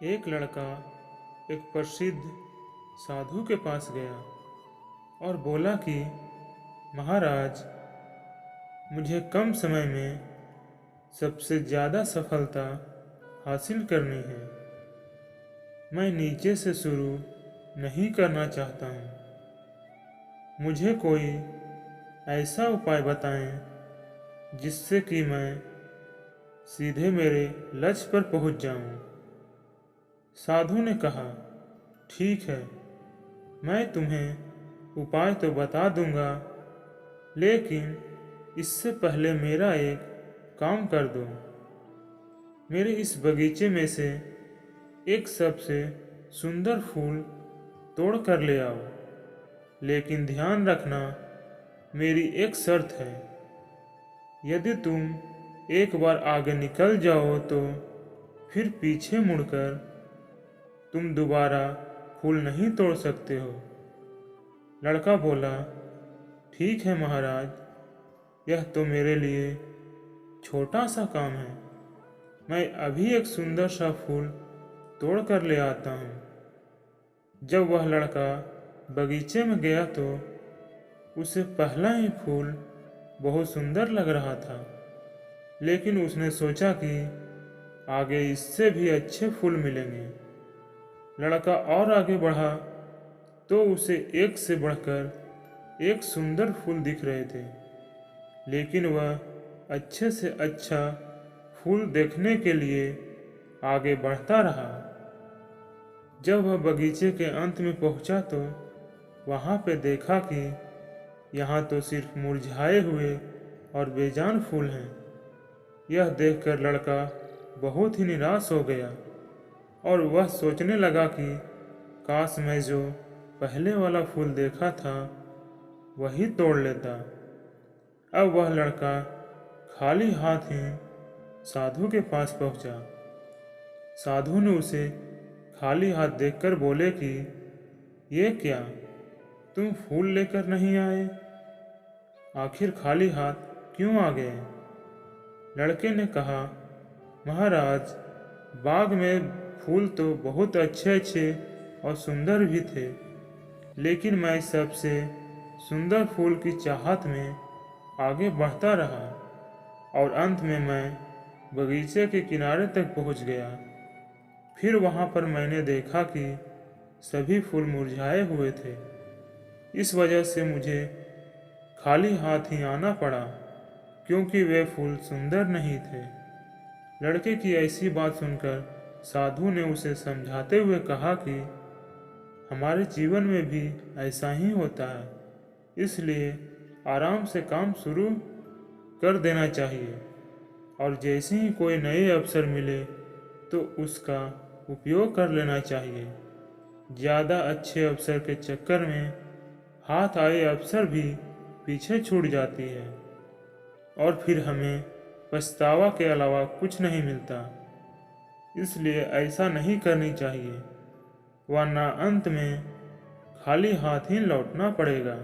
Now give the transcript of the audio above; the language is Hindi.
एक लड़का एक प्रसिद्ध साधु के पास गया और बोला कि महाराज, मुझे कम समय में सबसे ज़्यादा सफलता हासिल करनी है। मैं नीचे से शुरू नहीं करना चाहता हूँ। मुझे कोई ऐसा उपाय बताएं जिससे कि मैं सीधे मेरे लक्ष्य पर पहुँच जाऊँ। साधु ने कहा, ठीक है, मैं तुम्हें उपाय तो बता दूंगा, लेकिन इससे पहले मेरा एक काम कर दो। मेरे इस बगीचे में से एक सबसे सुंदर फूल तोड़ कर ले आओ, लेकिन ध्यान रखना, मेरी एक शर्त है। यदि तुम एक बार आगे निकल जाओ तो फिर पीछे मुड़कर तुम दोबारा फूल नहीं तोड़ सकते हो। लड़का बोला, ठीक है महाराज, यह तो मेरे लिए छोटा सा काम है। मैं अभी एक सुंदर सा फूल तोड़ कर ले आता हूँ। जब वह लड़का बगीचे में गया तो उसे पहला ही फूल बहुत सुंदर लग रहा था, लेकिन उसने सोचा कि आगे इससे भी अच्छे फूल मिलेंगे। लड़का और आगे बढ़ा तो उसे एक से बढ़कर एक सुंदर फूल दिख रहे थे, लेकिन वह अच्छे से अच्छा फूल देखने के लिए आगे बढ़ता रहा। जब वह बगीचे के अंत में पहुंचा तो वहां पे देखा कि यहाँ तो सिर्फ मुरझाए हुए और बेजान फूल हैं। यह देखकर लड़का बहुत ही निराश हो गया और वह सोचने लगा कि काश मैं जो पहले वाला फूल देखा था वही तोड़ लेता। अब वह लड़का खाली हाथ ही साधु के पास पहुंचा। साधु ने उसे खाली हाथ देखकर बोले कि ये क्या, तुम फूल लेकर नहीं आए? आखिर खाली हाथ क्यों आ गए? लड़के ने कहा, महाराज, बाग में फूल तो बहुत अच्छे अच्छे और सुंदर भी थे, लेकिन मैं सबसे सुंदर फूल की चाहत में आगे बढ़ता रहा और अंत में मैं बगीचे के किनारे तक पहुंच गया। फिर वहां पर मैंने देखा कि सभी फूल मुरझाए हुए थे। इस वजह से मुझे खाली हाथ ही आना पड़ा, क्योंकि वे फूल सुंदर नहीं थे। लड़के की ऐसी बात सुनकर साधु ने उसे समझाते हुए कहा कि हमारे जीवन में भी ऐसा ही होता है, इसलिए आराम से काम शुरू कर देना चाहिए और जैसे ही कोई नए अवसर मिले तो उसका उपयोग कर लेना चाहिए। ज़्यादा अच्छे अवसर के चक्कर में हाथ आए अवसर भी पीछे छूट जाती है और फिर हमें पछतावा के अलावा कुछ नहीं मिलता। इसलिए ऐसा नहीं करनी चाहिए, वरना अंत में खाली हाथ ही लौटना पड़ेगा।